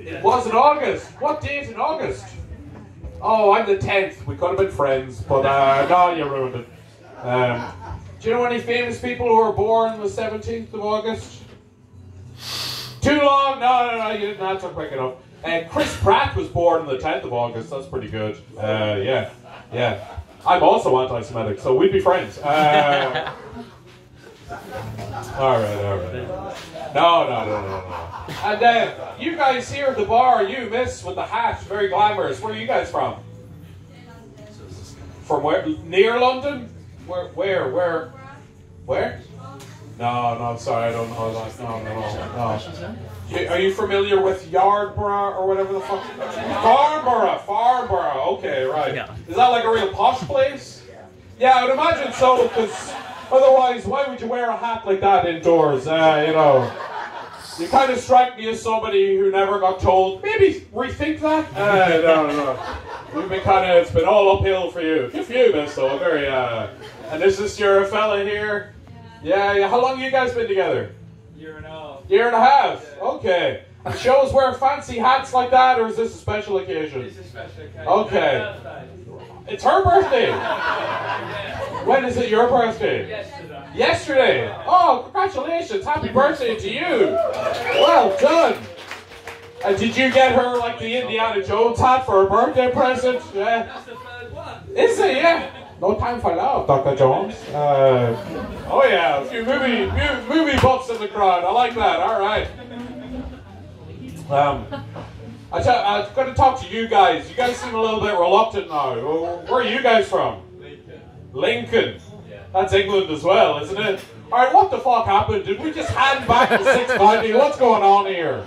It was in August. What date in August? Oh, I'm the 10th. We could have been friends, but no, you ruined it. Do you know any famous people who were born on the 17th of August? Too long? No, you didn't answer quick enough. Chris Pratt was born on the 10th of August. That's pretty good. Yeah. I'm also anti-Semitic, so we'd be friends. All right. No. And then, you guys here at the bar, you miss with the hat, very glamorous. Where are you guys from? From where? Near London? Where? No, sorry, I don't know that. No. Are you familiar with Yardborough or whatever the fuck? Farnborough. Okay, right. Yeah. Is that like a real posh place? Yeah, I would imagine so, because otherwise, why would you wear a hat like that indoors? You kind of strike me as somebody who never got told, maybe rethink that? No. It's been all uphill for you. Good for you, miss, though. Very, and this is your fella here? Yeah. How long have you guys been together? Year and a half. Year and a half? Yeah. Okay. And shows wear fancy hats like that, or is this a special occasion? It's a special occasion. Okay. It's her birthday? When is it your birthday? Yesterday? Oh, congratulations. Happy birthday to you. Well done. And did you get her like the Indiana Jones hat for her birthday present? Yeah. That's the third one. Is it? Yeah. No time for love, Dr. Jones. Oh yeah, a few movie buffs in the crowd. I like that. All right. I'm going to talk to you guys. You guys seem a little bit reluctant now. Where are you guys from? Lincoln. Yeah. That's England as well, isn't it? All right, what the fuck happened? Did we just hand back the 690? What's going on here?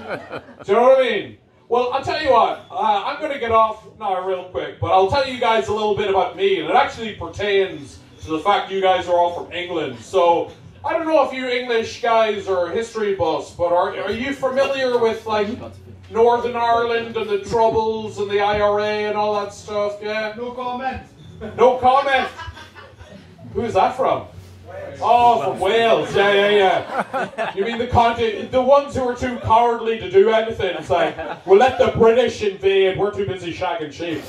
Do you know what I mean? Well, I'll tell you what. I'm going to get off now real quick, but I'll tell you guys a little bit about me, and it actually pertains to the fact you guys are all from England. So, I don't know if you English guys are history buffs, but are you familiar with, like, Northern Ireland and the Troubles and the IRA and all that stuff? Yeah? No comment. No comment? Who's that from? Oh, from Wales. Yeah. You mean the ones who are too cowardly to do anything? It's like, we'll let the British invade. We're too busy shagging sheep.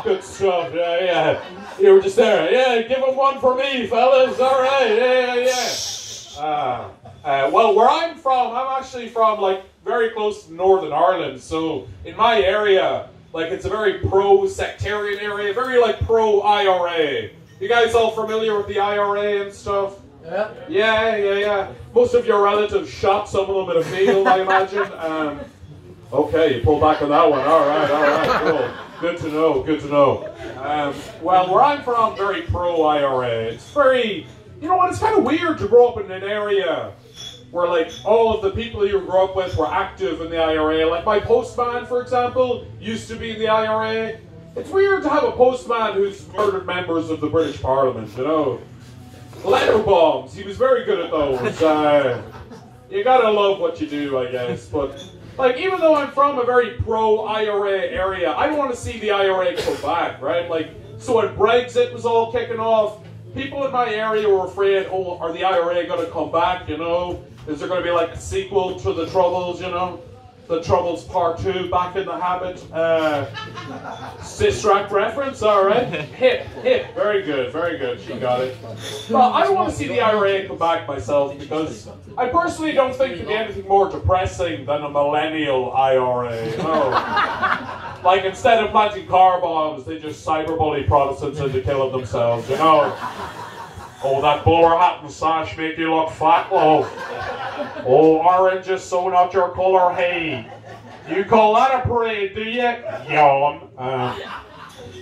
Good stuff. Yeah. You were just there. Yeah, give them one for me, fellas. All right. Yeah. Well, where I'm from, I'm actually from like very close to Northern Ireland. So in my area, like it's a very pro-sectarian area, very like pro-IRA. You guys all familiar with the IRA and stuff? Yeah. Most of your relatives shot some of them in a field, I imagine. Okay, you pulled back on that one. All right, cool. Good to know. Well, where I'm from, very pro-IRA. It's very, you know what, it's kind of weird to grow up in an area where like all of the people you grew up with were active in the IRA. Like my postman, for example, used to be in the IRA. It's weird to have a postman who's murdered members of the British Parliament, you know. Letter bombs, he was very good at those. You gotta love what you do, I guess. But, like, even though I'm from a very pro-IRA area, I don't want to see the IRA come back, right? Like, so when Brexit was all kicking off, people in my area were afraid, oh, are the IRA gonna come back, you know? Is there gonna be, like, a sequel to the Troubles, you know? The Troubles Part 2, Back in the Habit. Sistrack reference, alright. Hip. Very good, she got it. Well, I don't want to see the IRA come back myself because I personally don't think there'd be anything more depressing than a millennial IRA. You know? Like instead of planting car bombs, they just cyberbully Protestants into killing themselves, you know? Oh, that bowler hat and sash make you look fat, love. Oh, orange is so not your colour, hey. You call that a parade, do you? Yawn.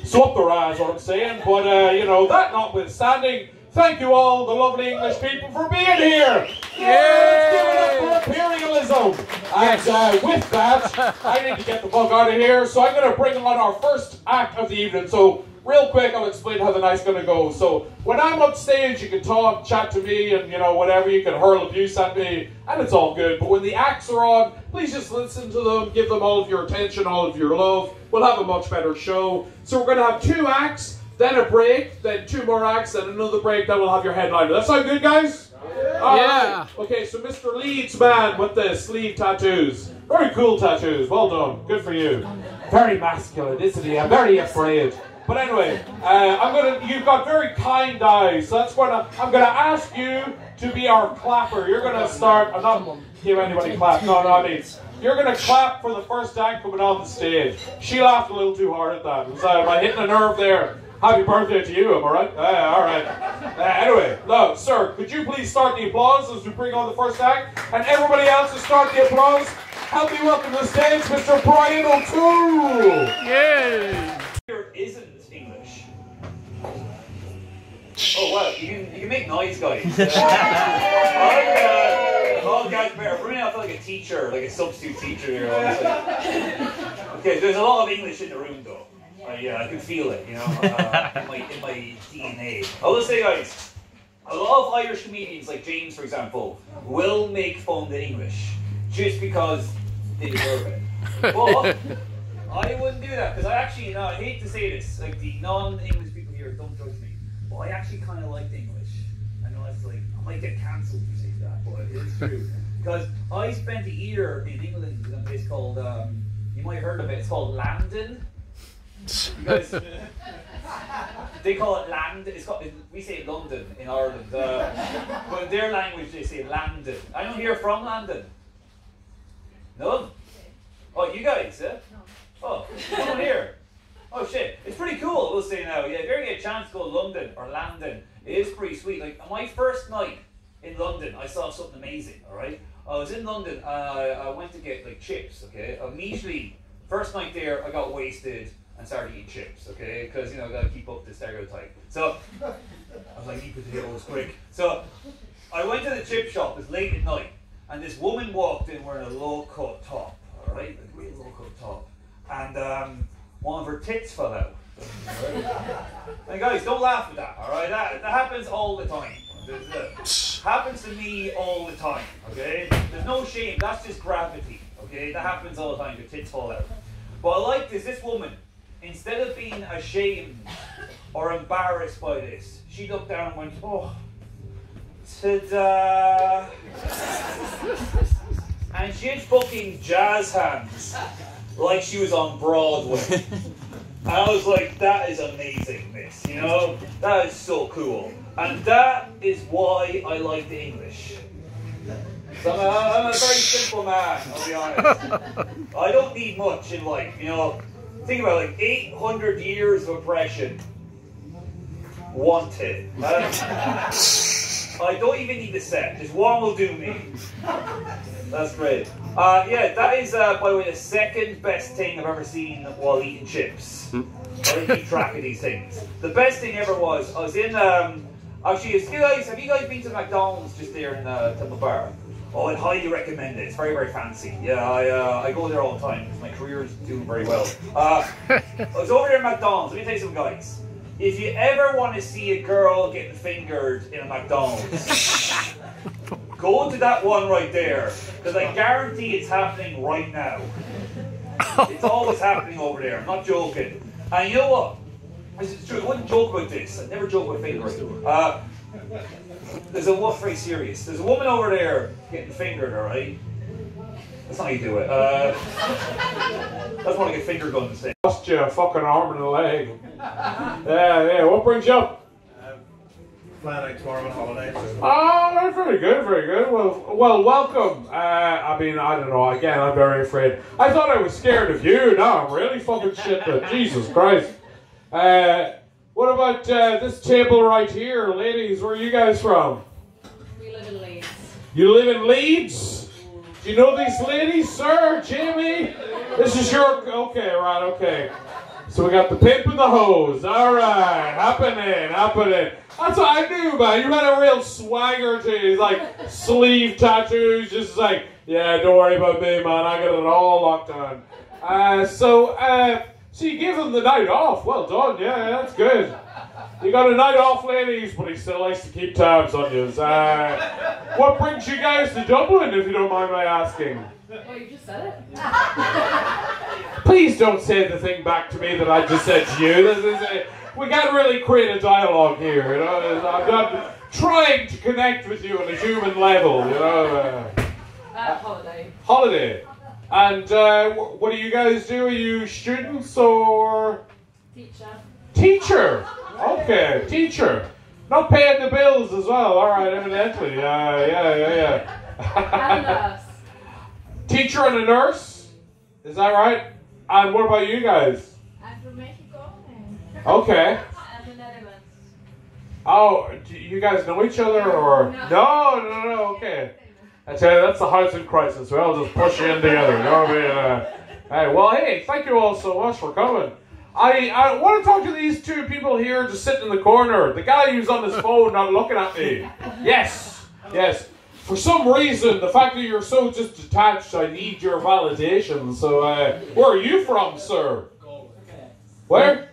So up the rise, what I'm saying. But, you know, that notwithstanding, thank you all, the lovely English people, for being here. Let's give it up for imperialism. And with that, I need to get the fuck out of here. So I'm going to bring on our first act of the evening. So real quick, I'll explain how the night's going to go. So when I'm up stage, you can talk, chat to me, and, you know, whatever. You can hurl abuse at me, and it's all good. But when the acts are on, please just listen to them, give them all of your attention, all of your love. We'll have a much better show. So we're going to have 2 acts, then a break, then 2 more acts, then another break, then we'll have your headliner. That sound good, guys? Yeah. All right. Okay, so Mr. Leeds man with the sleeve tattoos. Very cool tattoos. Well done. Good for you. Very masculine, isn't he? I'm very afraid. But anyway, you've got very kind eyes. So that's I'm gonna ask you to be our clapper. You're gonna start. I'm not give anybody clap. No, I mean, you're gonna clap for the first act coming on the stage. She laughed a little too hard at that. Was am I hitting a nerve there? Happy birthday to you, am I right? All right. Anyway, no, sir, could you please start the applause as we bring on the first act? And everybody else to start the applause. Help me welcome to the stage, Mr. Brian O'Toole. Yay! Here isn't English. Oh wow, you can make noise, guys. Oh guys, for me I feel like a teacher, like a substitute teacher here. Okay, there's a lot of English in the room though. Yeah, I could feel it, you know, in my DNA. I will say, guys, a lot of Irish comedians, like James, for example, will make fun of the English just because they deserve it. But I wouldn't do that because I actually, I hate to say this, like the non-English people here, don't judge me, but I actually kind of like English. I know it's like I might get cancelled if you say that, but it is true because I spent a year in England in a place called, you might have heard of it. It's called London. Because they call it land. We say London in Ireland, but in their language they say Landon. I don't hear from London. No? Oh, you guys, eh? Oh, come on here. Oh shit, it's pretty cool. We'll say now. Yeah, if you ever get a chance to go to London or Landon, it is pretty sweet. Like my first night in London, I saw something amazing. All right, I was in London. I went to get like chips. Okay, immediately first night there, I got wasted and started eating chips, okay? Because, I got to keep up the stereotype. So, I was like, eat potatoes quick. So, I went to the chip shop, it was late at night, and this woman walked in wearing a low-cut top, alright? A great low-cut top. And one of her tits fell out. And guys, don't laugh at that, alright? That happens all the time. Happens to me all the time, okay? There's no shame, that's just gravity, okay? That happens all the time, your tits fall out. But I like this woman, instead of being ashamed or embarrassed by this, she looked down and went, oh, ta-da. And she had fucking jazz hands, like she was on Broadway. And I was like, that is amazing, miss, That is so cool. And that is why I like the English. So I'm a very simple man, I'll be honest. I don't need much in life, Think about it, like 800 years of oppression. Wanted. I don't even need the set. Just one will do me. That's great. Yeah, that is, by the way, the second best thing I've ever seen while eating chips. I don't keep track of these things. The best thing ever was, I was in, actually, have you guys been to McDonald's just there in Temple Bar? Oh, I'd highly recommend it. It's very, very fancy. Yeah, I go there all the time because my career is doing very well. I was over there at McDonald's. Let me tell you something, guys. If you ever want to see a girl getting fingered in a McDonald's, go to that one right there. Because I guarantee it's happening right now. It's always happening over there. I'm not joking. And you know what? This is true. I wouldn't joke about this. I never joke about fingering. There's very serious. There's a woman over there getting fingered, alright? That's not how you do it. That's more like a finger gun to say. Lost you a fucking arm and a leg. Yeah, what brings you up? Flying out tomorrow on holiday. Oh, very good, very good. Well, welcome. I mean, I don't know, again, I'm very afraid. I thought I was scared of you. Now I'm really fucking shit, but Jesus Christ. What about this table right here? Ladies, where are you guys from? We live in Leeds. You live in Leeds? Do you know these ladies, sir? Jamie? This is your... Okay, right, okay. So we got the pimp and the hose. All right, happening. That's what I knew, man. You had a real swagger to you. Like sleeve tattoos, just like, yeah, don't worry about me, man. I got it all locked on. So you gave him the night off. Well done, yeah, that's good. You got a night off, ladies, but he still likes to keep tabs on you. What brings you guys to Dublin, if you don't mind my asking? Well, you just said it. Please don't say the thing back to me that I just said to you. We can't really create a dialogue here, I'm not trying to connect with you on a human level, Holiday. Holiday. And what do you guys do? Are you students or? Teacher. Teacher. Okay, teacher. Not paying the bills as well. All right, evidently. Yeah. And a nurse. Teacher and a nurse. Is that right? And what about you guys? I'm from Mexico. Okay. And the Netherlands. Oh, do you guys know each other or? No. Okay. I tell you, that's the housing crisis. We all just push you in together. You know what I mean? Hey, well, hey, thank you all so much for coming. I want to talk to these two people here just sitting in the corner. The guy who's on his phone not looking at me. Yes. For some reason, the fact that you're so just detached, I need your validation. So, where are you from, sir? Galway. Where?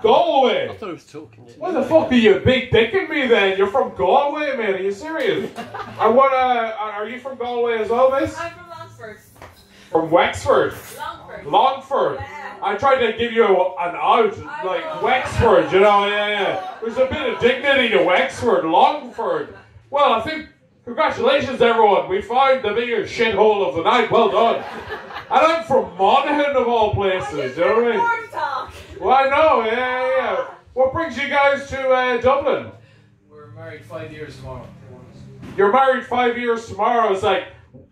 Galway. I thought I was talking to you. Why the fuck are you big dicking me then? You're from Galway, man. Are you serious? Are you from Galway as well, miss? I'm from Longford. From Wexford? Longford. Yeah. I tried to give you an out, like Wexford, you know, yeah. There's a bit of dignity to Wexford, Longford. Well, I think, congratulations everyone, we found the biggest shithole of the night, well done. And I'm from Monaghan of all places, you know what I mean? Well, I know, yeah. What brings you guys to Dublin? We're married 5 years tomorrow. You're married 5 years tomorrow. It's like,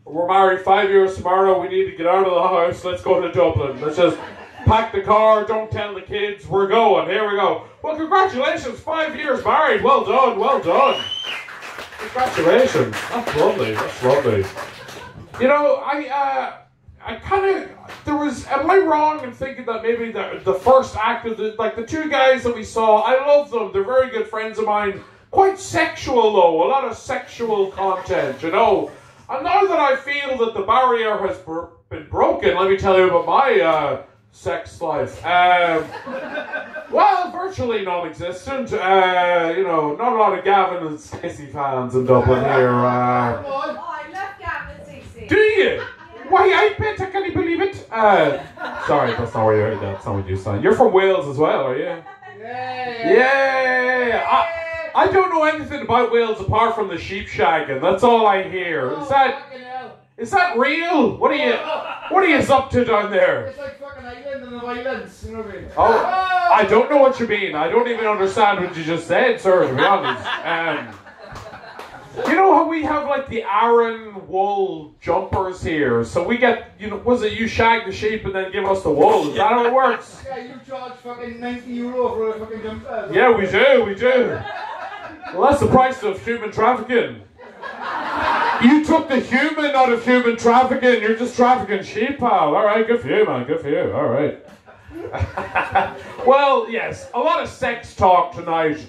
we're married 5 years tomorrow, we need to get out of the house, let's go to Dublin. Let's just pack the car, don't tell the kids, we're going, here we go. Well, congratulations, 5 years married, well done. Congratulations, that's lovely. You know, I kind of, am I wrong in thinking that maybe the first act of the two guys that we saw, I love them, they're very good friends of mine, quite sexual though, a lot of sexual content, you know. And now that I feel that the barrier has been broken, let me tell you about my sex life. Well, virtually non-existent. You know, not a lot of Gavin and Stacey fans in Dublin here. Oh, I love Gavin and Stacey. Do you? Why, I bet, can you believe it? Sorry, that's not what you sound. You're from Wales as well, are you? Yeah. I don't know anything about Wales apart from the sheep shagging. That's all I hear. Is that real? What are you up to down there? It's like fucking Ireland and the violence, you know what I mean? Oh, I don't know what you mean. I don't even understand what you just said, sir, to be honest. You know how we have like the Aran wool jumpers here? So we get, you know, was it you shag the sheep and then give us the wool? Is that how it works? Yeah, you charge fucking €90 for a fucking jumper. Yeah, we do. Well, that's the price of human trafficking. You took the human out of human trafficking. You're just trafficking sheep, pal. All right, good for you, man. Good for you. All right. Well, yes, a lot of sex talk tonight.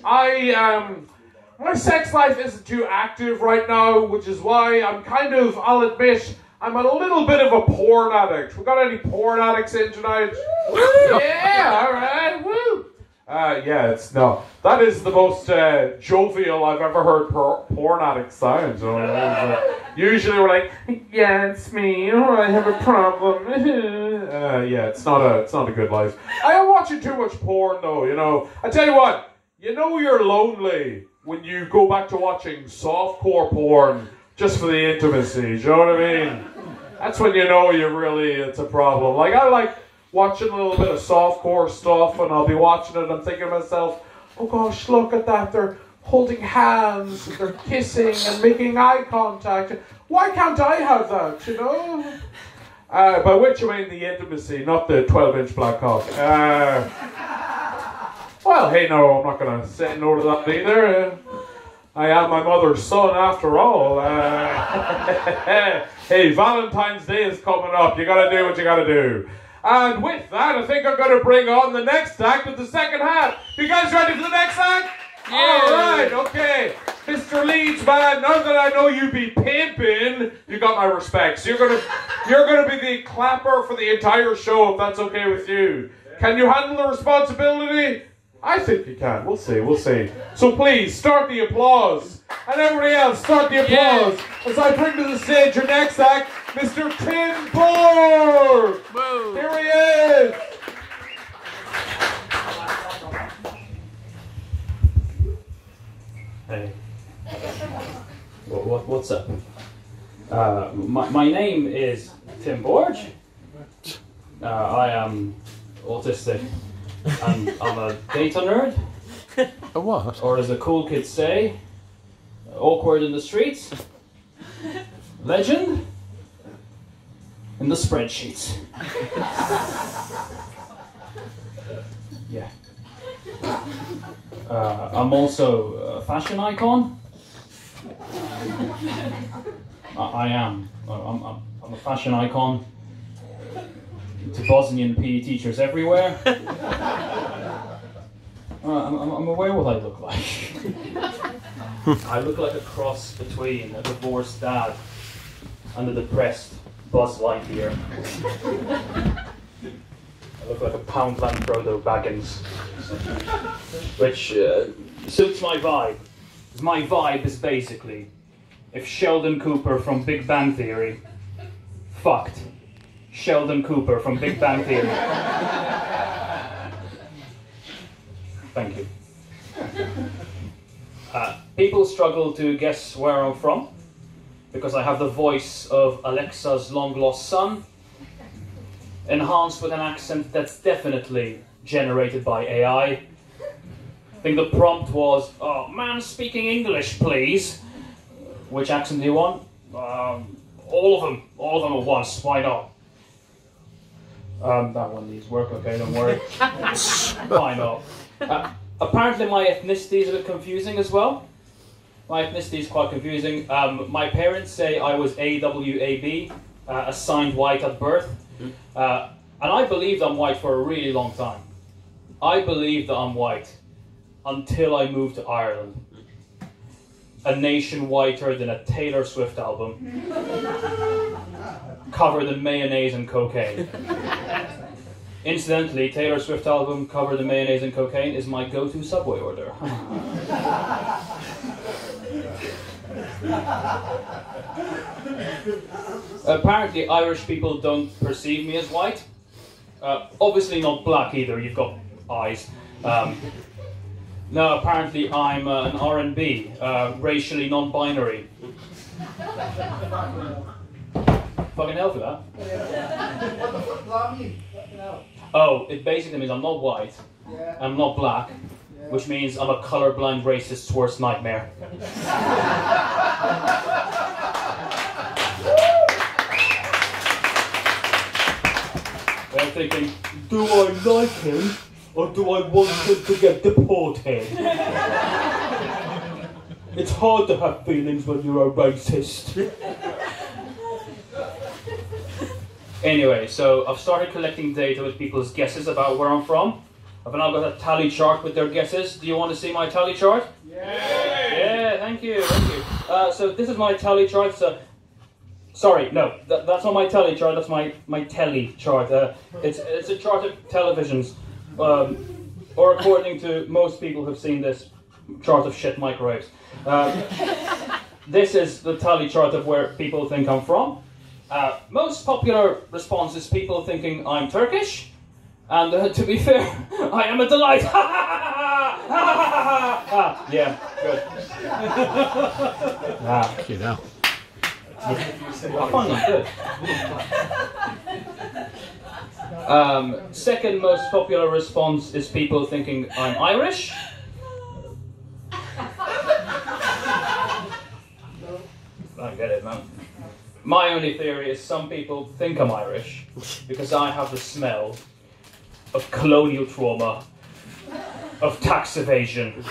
My sex life isn't too active right now, which is why I'll admit, I'm a little bit of a porn addict. We got any porn addicts in tonight? Yeah, all right, woo. That is the most jovial I've ever heard porn addict sound. Usually we're like, yeah, it's me. Oh, I have a problem. It's not a good life. I am watching too much porn though. You know, I tell you what. You know you're lonely when you go back to watching softcore porn just for the intimacy. Do you know what I mean? That's when you know it's a problem. Like I like watching a little bit of softcore stuff, and I'll be watching it and I'm thinking to myself, oh gosh, look at that, they're holding hands, they're kissing and making eye contact. Why can't I have that, you know? By which I mean the intimacy, not the 12-inch black cock. Well, hey, no, I'm not going to say no to that either. I am my mother's son after all. Hey, Valentine's Day is coming up. You got to do what you got to do. And with that, I think I'm going to bring on the next act of the second half. You guys ready for the next act? Yeah. All right, okay. Mr. Leeds, man, now that I know you be pimping, you got my respects. You're gonna be the clapper for the entire show, if that's okay with you. Can you handle the responsibility? I think you can. We'll see. So please, start the applause. And everybody else, start the applause. As I bring to the stage your next act, Mr. Tim Borg. Here he is. Hey. What's up? My name is Tim Borge. I am autistic and I'm a data nerd. A what? Or as the cool kids say, awkward in the streets, legend in the spreadsheets. Yeah. I'm also a fashion icon. I am. I'm a fashion icon to Bosnian PE teachers everywhere. I'm aware what I look like. I look like a cross between a divorced dad and a depressed Buzz Lightyear. I look like a Poundland Frodo Baggins, which suits my vibe. My vibe is basically, if Sheldon Cooper from Big Bang Theory fucked Sheldon Cooper from Big Bang Theory. Thank you. People struggle to guess where I'm from because I have the voice of Alexa's long-lost son, enhanced with an accent that's definitely generated by AI. I think the prompt was, "Oh, man speaking English, please." Which accent do you want? All of them at once, why not? That one needs work, okay, don't worry. Why not? Apparently my ethnicity is a bit confusing as well. My ethnicity is quite confusing. My parents say I was AWAB, assigned white at birth. And I believed I'm white for a really long time. I believed that I'm white until I moved to Ireland. A nation whiter than a Taylor Swift album, covered in mayonnaise and cocaine. Incidentally, Taylor Swift album covered in mayonnaise and cocaine is my go-to Subway order. Apparently, Irish people don't perceive me as white. Obviously not black either, you've got eyes. No, apparently I'm an R&B, racially non-binary. Fucking hell for that. What the fuck does that mean? Fucking hell. Oh, it basically means I'm not white, Yeah. I'm not black, Yeah. which means I'm a colorblind racist's worst nightmare. They're thinking, do I like him? Or do I want him to get deported? It's hard to have feelings when you're a racist. Anyway, so I've started collecting data with people's guesses about where I'm from. I've now got a tally chart with their guesses. Do you want to see my tally chart? Yeah, thank you. So this is my tally chart. So, sorry, no, that's not my tally chart. That's my telly chart. It's a chart of televisions. Or according to most people who've seen this, chart of shit microwaves. This is the tally chart of where people think I'm from. Most popular response is people thinking I'm Turkish, and to be fair, I am a delight. Yeah, good. You know. I find them good. Second most popular response is people thinking I'm Irish. I get it, man. My only theory is some people think I'm Irish because I have the smell of colonial trauma, of tax evasion,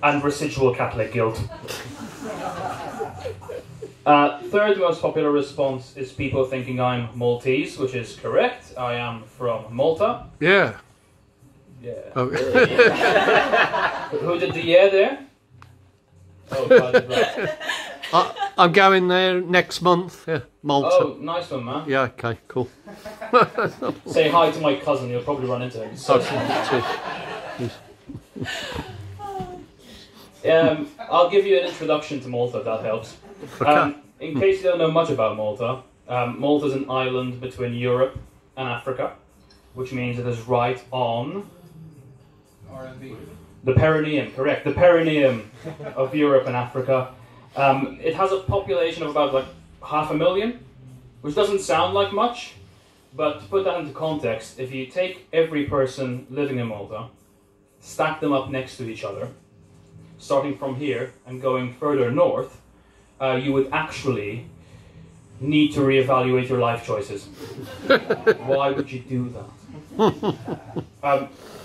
and residual Catholic guilt. Third most popular response is people thinking I'm Maltese, which is correct. I am from Malta. Yeah. Yeah. Oh. Who did the yeah there? Oh, God, right. I'm going there next month. Yeah, Malta. Oh, nice one, man. Yeah, okay, cool. Say hi to my cousin, you'll probably run into him. So, I'll give you an introduction to Malta, if that helps. In case you don't know much about Malta, Malta is an island between Europe and Africa, which means it is right on R&B. the perineum, correct, the perineum of Europe and Africa. It has a population of about like 500,000, which doesn't sound like much, but to put that into context, if you take every person living in Malta, stack them up next to each other, starting from here and going further north, you would actually need to reevaluate your life choices. Why would you do that?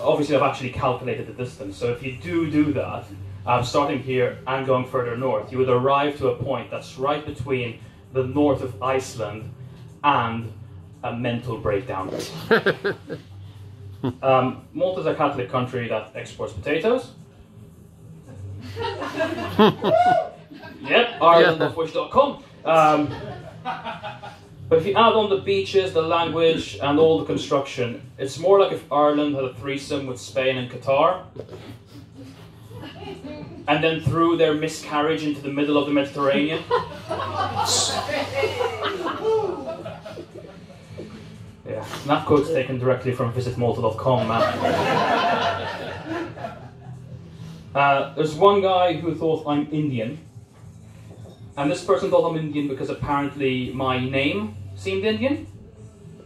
Obviously, I've actually calculated the distance, so if you do that, starting here and going further north, you would arrive to a point that's right between the north of Iceland and a mental breakdown. Malta's a Catholic country that exports potatoes. Yep, IrelandOfWhich.com. But if you add on the beaches, the language, and all the construction, it's more like if Ireland had a threesome with Spain and Qatar, and then threw their miscarriage into the middle of the Mediterranean. Yeah, and that quote's taken directly from visitmalta.com, man. There's one guy who thought I'm Indian, and this person thought I'm Indian because apparently my name seemed Indian.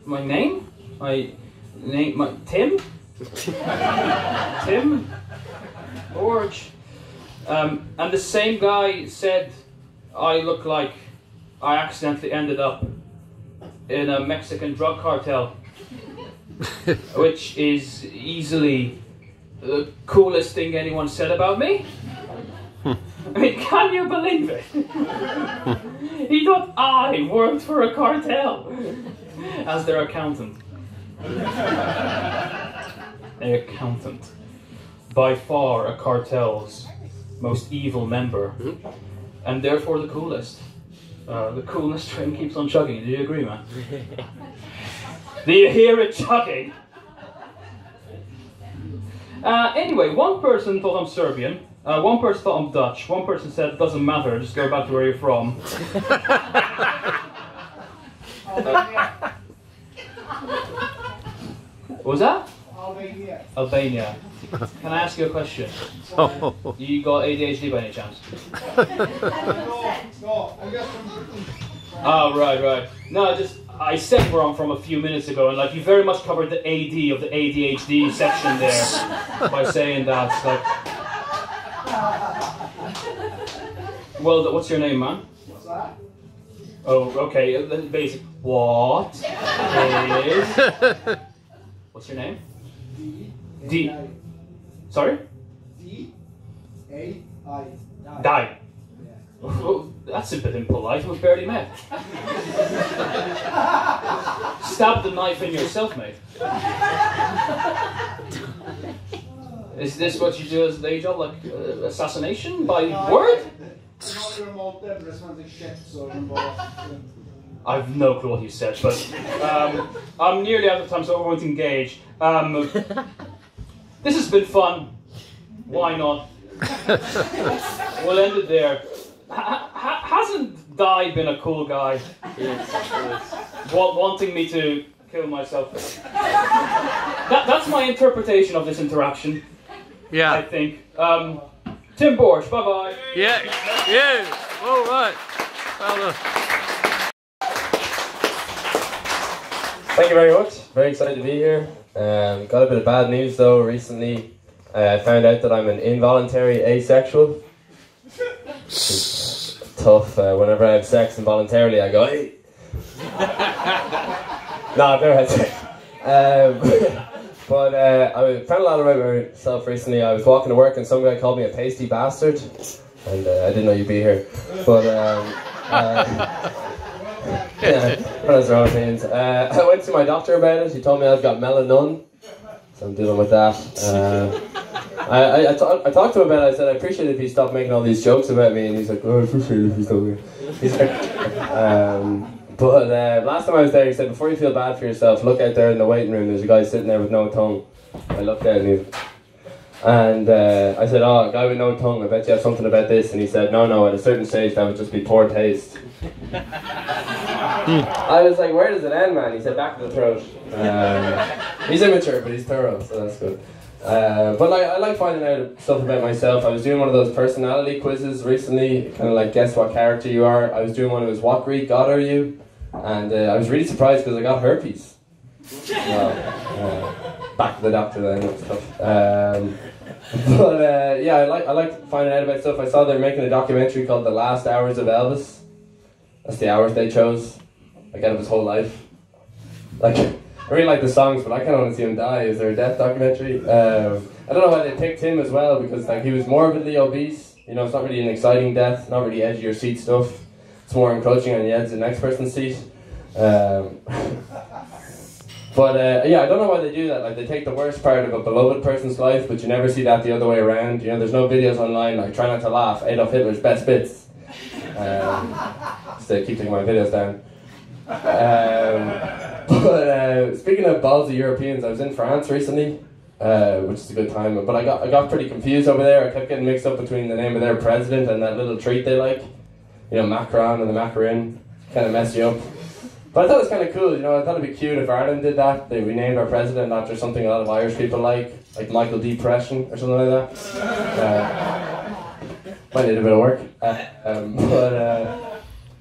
My name? My Tim? Tim? George? And the same guy said I look like I accidentally ended up in a Mexican drug cartel, which is easily the coolest thing anyone said about me. I mean, can you believe it? He thought I worked for a cartel as their accountant. Their accountant. By far a cartel's most evil member, and therefore the coolest. The coolness train keeps on chugging. Do you agree, man? Do you hear it chugging? Anyway, one person thought I'm Serbian, one person thought I'm Dutch, one person said, doesn't matter, just go back to where you're from. What was that? Albania. Albania. Can I ask you a question? Oh. You got ADHD by any chance? No, I'm just from Britain. Oh, right. No, I said where I'm from a few minutes ago, and like you very much covered the AD of the ADHD section there by saying that. Like, well, what's your name, man? What's that? Oh, okay. The basic. What is? What's your name? D. Sorry? D-A-I. Die. Oh, that's a bit impolite. We've barely met. Stab the knife in yourself, mate. Is this what you do as a day job, like assassination by word? I've no clue what you said, but I'm nearly out of time, so I won't engage. This has been fun. Why not? We'll end it there. Hasn't Di been a cool guy? Yes. Wanting me to kill myself. That's my interpretation of this interaction. Yeah. I think. Tim Borsch, bye bye. Yeah. All right. Well done. Thank you very much. Very excited to be here. Got a bit of bad news though. Recently, I found out that I'm an involuntary asexual. It's tough. Whenever I have sex involuntarily, I go, hey. No, I've never had sex. But I found a lot about myself recently. I was walking to work and some guy called me a pasty bastard. And I didn't know you'd be here. But yeah, that's their own opinions. I went to my doctor about it. He told me I've got melanin, so I'm dealing with that. I talked to him about it. I said I appreciate it if he stopped making all these jokes about me, and he's like, oh, I appreciate it if you stop. He's like, but last time I was there, he said before you feel bad for yourself, look out there in the waiting room. There's a guy sitting there with no tongue. I looked out and I said, oh, a guy with no tongue, I bet you have something about this. And he said, no, at a certain stage that would just be poor taste. I was like, where does it end, man? He said, back to the throat. He's immature, but he's thorough, so that's good. But I like finding out stuff about myself. I was doing one of those personality quizzes recently, kind of like guess what character you are. I was doing one that was what Greek god are you? and I was really surprised because I got herpes. Well, back to the doctor then and stuff. But yeah, I like finding out about stuff. I saw they're making a documentary called The Last Hours of Elvis. That's the hours they chose, like out of his whole life. Like, I really like the songs, but I kind of want to see him die. Is there a death documentary? I don't know why they picked him as well, because like he was morbidly obese. You know, it's not really an exciting death, not really edge of your seat stuff. It's more encroaching on the edge of the next person's seat. But yeah, I don't know why they do that. Like, they take the worst part of a beloved person's life, but you never see that the other way around. You know, there's no videos online like "Try not to laugh," Adolf Hitler's best bits. Just to keep taking my videos down. But speaking of ballsy Europeans, I was in France recently, which is a good time. But I got pretty confused over there. I kept getting mixed up between the name of their president and that little treat they like. You know, Macron and the macaron. Kind of mess you up. But I thought it was kind of cool, you know. I thought it'd be cute if Ireland did that. We named our president after something a lot of Irish people like Michael Depression or something like that. Might need a bit of work.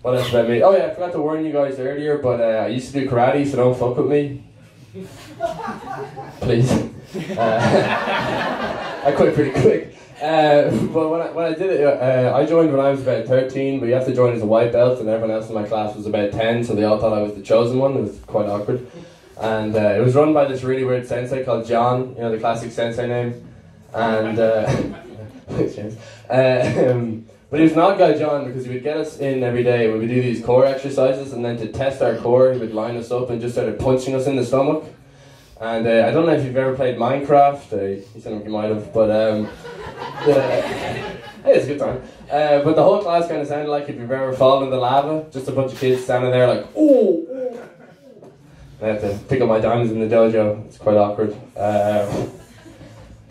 What else about me? Oh yeah, I forgot to warn you guys earlier, but I used to do karate, so don't fuck with me. Please. I quit pretty quick. But when I did it, I joined when I was about 13, but you have to join as a white belt, and everyone else in my class was about 10, so they all thought I was the chosen one. It was quite awkward. And it was run by this really weird sensei called John, you know, the classic sensei name. And, thanks, James. But he was an odd guy, John, because he would get us in every day when we do these core exercises, and then to test our core, he would line us up and just started punching us in the stomach. And I don't know if you've ever played Minecraft. You sound like you might have, but hey, it's a good time. But the whole class kind of sounded like if you've ever fallen in the lava, just a bunch of kids standing there like, oh. I had to pick up my diamonds in the dojo. It's quite awkward.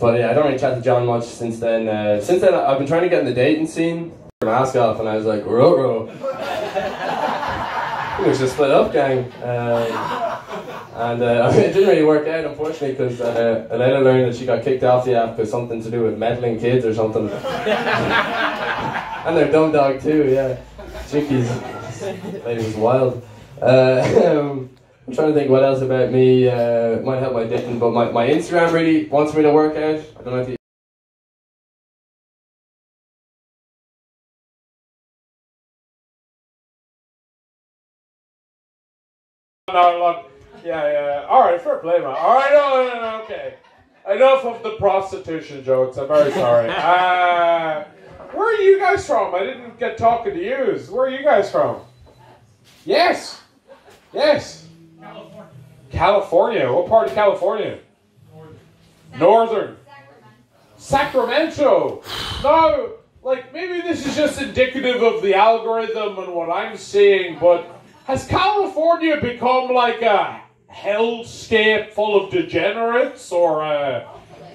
But yeah, I don't really chat to John much since then. I've been trying to get in the dating scene. Mask off, and I was like, ruh-roh. It was just split up, gang. And it didn't really work out, unfortunately, because I later learned that she got kicked off the app because something to do with meddling kids or something. And their dumb dog too, yeah. Chickies. Lady was wild. I'm trying to think what else about me might help my dating, but my Instagram really wants me to work out. I don't know if you... No, look. Yeah. Alright, fair play, man. Alright, no, okay. Enough of the prostitution jokes. I'm very sorry. Where are you guys from? I didn't get talking to you. Where are you guys from? Yes. California. What part of California? Northern. Sacramento. No, like, maybe this is just indicative of the algorithm and what I'm seeing, but has California become like a hellscape full of degenerates, or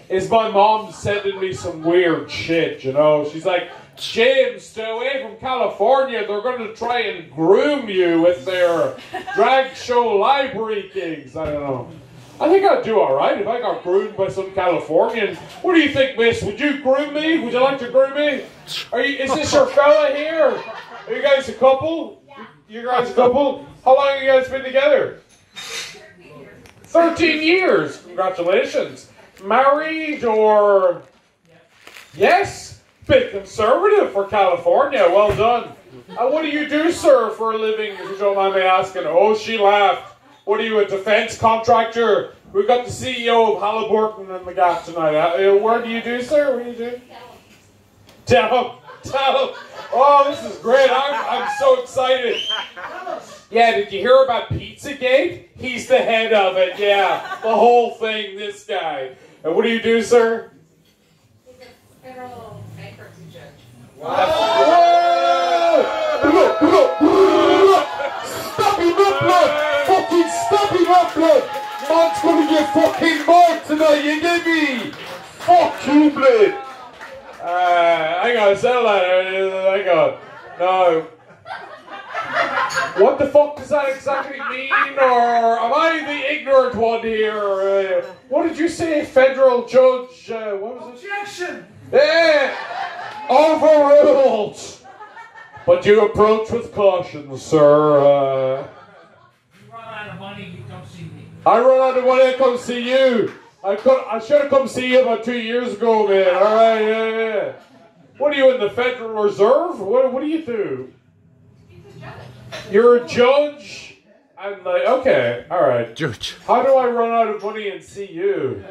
is my mom sending me some weird shit, you know? She's like, James, stay away from California. They're going to try and groom you with their drag show library gigs. I don't know. I think I'd do alright if I got groomed by some Californian. What do you think, miss? Would you groom me? Would you like to groom me? Is this your fella here? Are you guys a couple? You guys a couple? How long have you guys been together? 13 years. Congratulations. Married or... Yes? Bit conservative for California. Well done. What do you do, sir, for a living, if you don't mind me asking? Oh, she laughed. What are you, a defense contractor? We've got the CEO of Halliburton in the gap tonight. Where do you do, sir? What do you do? Tell him. Oh, this is great. I'm so excited. Yeah, did you hear about Pizzagate? He's the head of it, yeah. The whole thing, this guy. And what do you do, sir? He's a federal bankruptcy judge. Whoa! Stop him up, blood! Fucking stop him up, blood! Man's gonna get fucking marked tonight, you get me? Fuck you, blood! Hang on, settle that. Hang on. No. What the fuck does that exactly mean? Or am I the ignorant one here? What did you say, federal judge? What was it? Objection! Yeah! Overruled! But you approach with caution, sir. I run out of money to come see you. I should have come see you about 2 years ago, man. All right, yeah. What are you in the Federal Reserve? What do you do? You're a judge? I'm like, okay, all right. Judge. How do I run out of money and see you?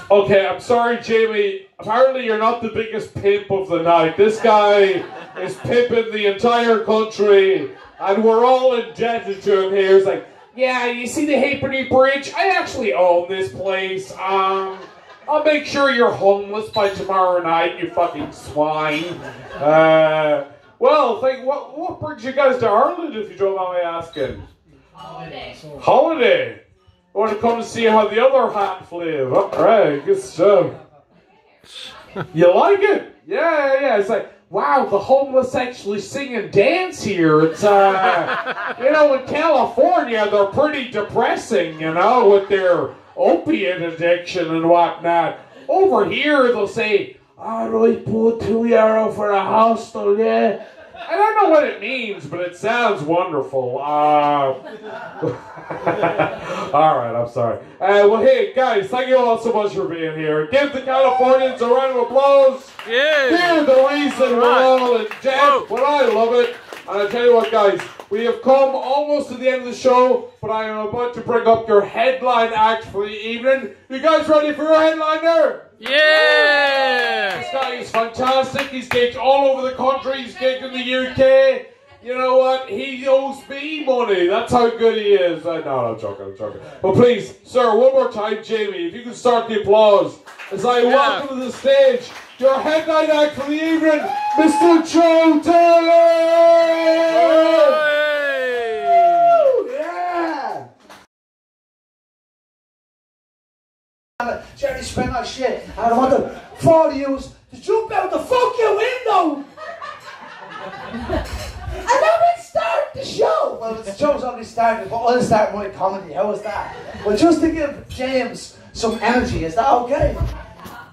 Okay, I'm sorry, Jamie. Apparently you're not the biggest pimp of the night. This guy is pimping the entire country, and we're all indebted to him here. It's like, yeah, you see the Halfpenny Bridge? I actually own this place. I'll make sure you're homeless by tomorrow night, you fucking swine. Well, what brings you guys to Ireland, if you don't mind me asking? Holiday. Holiday? I want to come to see how the other half live. All right, good stuff. You like it? Yeah. It's like, wow, the homeless actually sing and dance here. It's, in California, they're pretty depressing, with their opiate addiction and whatnot. Over here, they'll say, all right, put €2 for a hostel, yeah. I don't know what it means, but it sounds wonderful. All right, I'm sorry. Well, hey, guys, thank you all so much for being here. Give the Californians a round of applause. Yeah. They're the reason we're all in debt, but I love it. And I tell you what, guys, we have come almost to the end of the show, but I am about to bring up your headline act for the evening. You guys ready for your headliner? Yeah! This guy is fantastic. He's gigged all over the country. He's gigged in the UK. You know what? He owes me money. That's how good he is. No, I'm joking. But please, sir, one more time, Jamie, if you can start the applause as I welcome to the stage your headline act for the evening, Mr. Joe Taylor! Jerry spent that shit, and I want the 4 of you to jump out the fucking window! And then we start the show! Well, the show's already started, but I'll start my comedy. How is that? Well, just to give James some energy, is that okay?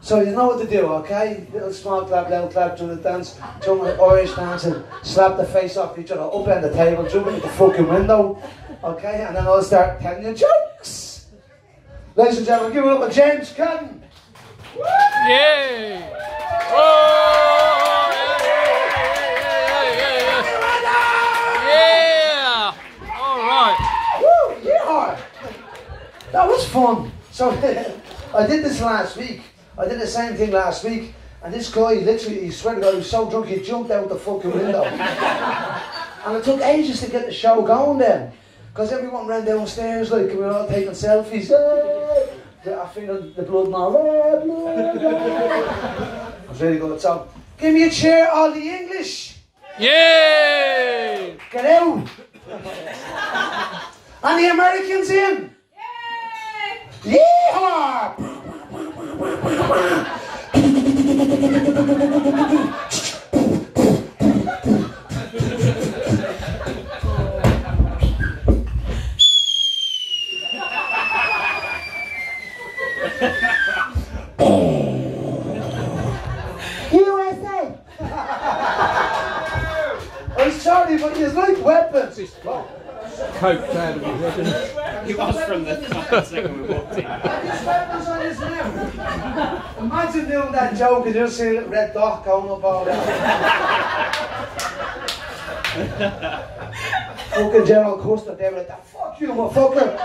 So you know what to do, okay? Little small clap, little clap, do the dance, jump an Irish dance and slap the face off each other, up on the table, jump out the fucking window, okay? And then I'll start telling you jokes! Ladies and gentlemen, give it up for James Cadden. Yeah! Oh! Yeah! All right. Woo! Yeah! That was fun. So I did this last week. I did the same thing last week, and this guy literally, he swear to God, he was so drunk he jumped out the fucking window. And it took ages to get the show going then. Because everyone ran downstairs like we were all taking selfies. I feel the blood now. I was really good. So, give me a cheer, all the English. Yay! Get out. And the Americans in. Yay! Yeehaw! USA! I'm sorry, but he's like weapons. Coke down. He was from the second we walked in. There's weapons on his neck. Imagine doing that joke and just see a little red dot going up all that. Fucking General Custer, they were like, the fuck you, motherfucker.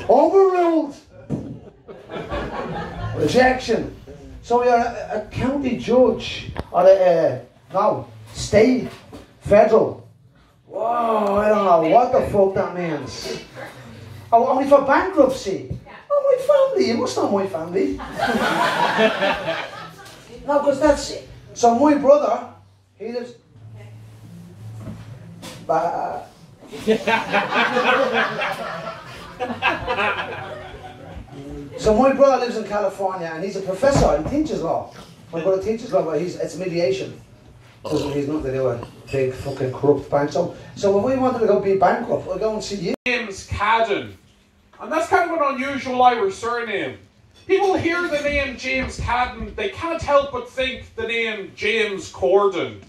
Overruled. Rejection. So you're a county judge, or state, federal. Whoa, I don't know what the fuck that means. Oh, only for bankruptcy. Oh, my family, you must know my family. No, because that's it. So my brother, he lives... So my brother lives in California and he's a professor and teaches law. My brother teaches law, but it's mediation. So he's not to do a big fucking corrupt bank. So if we wanted to go be bankrupt, we'll go and see you. James Cadden. And that's kind of an unusual Irish surname. People hear the name James Cadden, they can't help but think the name James Corden.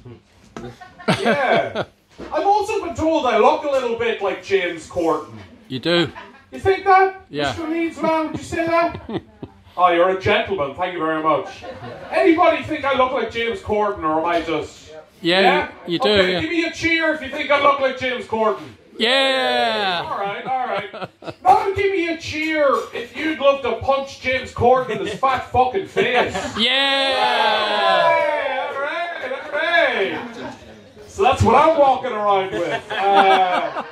Yeah. I've also been told I look a little bit like James Corden. You do. You think that? Yeah. Mr. Leeds, man, would you say that? Oh, you're a gentleman. Thank you very much. Anybody think I look like James Corden, or am I just... Yeah, you do. Okay, Yeah. give me a cheer if you think I look like James Corden. Yeah. All right. Now give me a cheer if you'd love to punch James Corden in his fat fucking face. Yeah. All right. So that's what I'm walking around with. Yeah.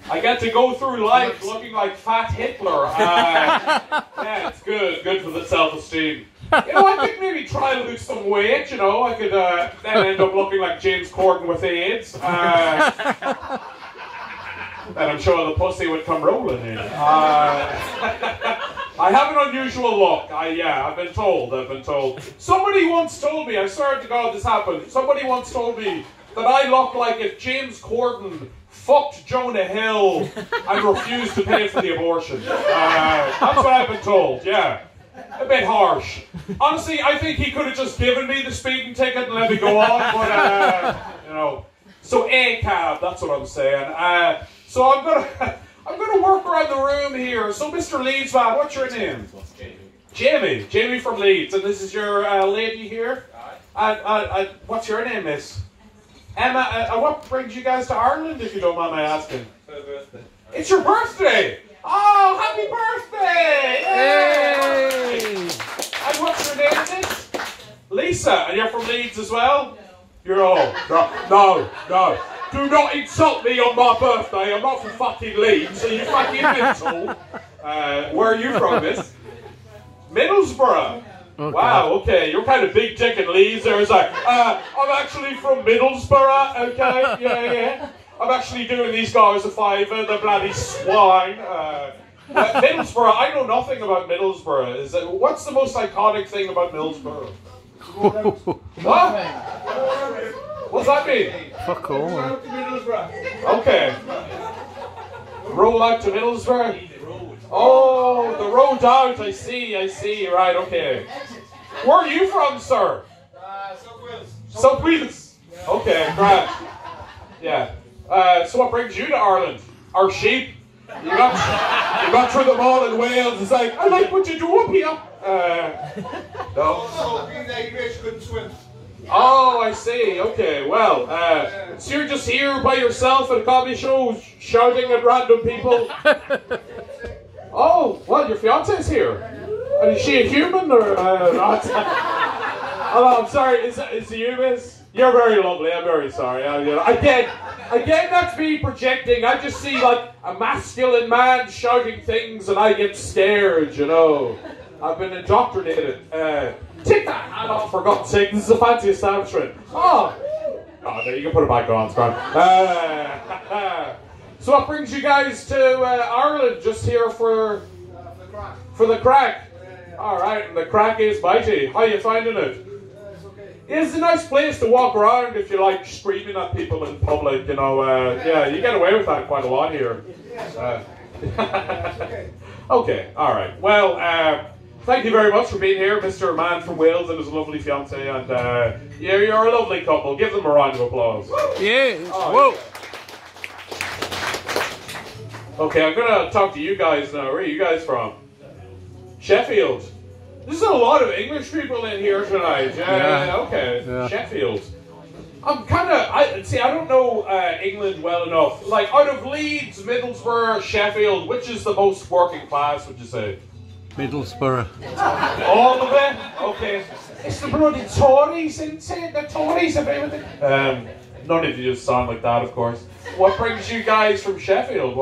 I get to go through life looking like Fat Hitler. Yeah, it's good for the self-esteem. You know, I could maybe try to lose some weight, you know. I could then end up looking like James Corden with AIDS. Then I'm sure the pussy would come rolling in. I have an unusual look. I've been told. Somebody once told me, I swear to God this happened, somebody once told me that I look like if James Corden fucked Jonah Hill and refused to pay for the abortion. That's what I've been told, yeah. A bit harsh. Honestly, I think he could have just given me the speeding ticket and let me go on, but, you know. So A-cab, that's what I'm saying. So I'm gonna work around the room here. So Mr. Leeds, man, what's your name? Jamie. Jamie from Leeds, and this is your lady here? And what's your name, miss? Emma, what brings you guys to Ireland, if you don't mind my asking? For the birthday. It's your birthday! Oh, happy birthday! Hey. And what's your name, miss? Lisa, and you're from Leeds as well? You're all, no. Do not insult me on my birthday. I'm not from fucking Leeds, so you fucking mental. Where are you from, miss? Middlesbrough. Okay. Wow, okay, you're kind of big dick in Leeds. There's like, I'm actually from Middlesbrough, okay, yeah. I'm actually doing these guys a favour, the bloody swine. Middlesbrough, I know nothing about Middlesbrough. What's the most iconic thing about Middlesbrough? What? What's that mean? Fuck all. Okay. Roll out to Middlesbrough? Oh, the road out, I see, right, okay. Where are you from, sir? South Wales. South Wales. Okay, grand. Yeah. So what brings you to Ireland? Our sheep? You got through them all in Wales. It's like, I like what you do up here. No. So, being that English couldn't swim. Oh, I see. Okay, well, so you're just here by yourself at a comedy show shouting at random people? Oh, well, your fiance's here. And is she a human or not? Oh, I'm sorry, is it you, miss? You're very lovely, I'm very sorry. Again, that's me projecting. I just see, like, a masculine man shouting things and I get scared, you know. I've been indoctrinated. Take that hat off, for God's sake. This is a fancy establishment. Oh, no, you can put it back on. It's gone. So what brings you guys to Ireland? Just here for the crack? All right, and the crack is mighty. How are you finding it? It's a nice place to walk around if you like screaming at people in public, you know. Yeah, you get away with that quite a lot here. Okay, all right. Well, thank you very much for being here, Mr. Man from Wales and his lovely fiancée, and yeah, you're a lovely couple. Give them a round of applause. Yeah. Oh, Whoa. yeah. Okay, I'm gonna talk to you guys now. Where are you guys from? Sheffield. There's a lot of English people in here tonight. Yeah. Okay. Yeah. Sheffield. I'm kind of, I don't know England well enough. Like, out of Leeds, Middlesbrough, Sheffield, which is the most working class, would you say? Middlesbrough. All of it? Okay. It's the bloody Tories, isn't it? The Tories have everything. None of you sound like that, of course. What brings you guys from Sheffield?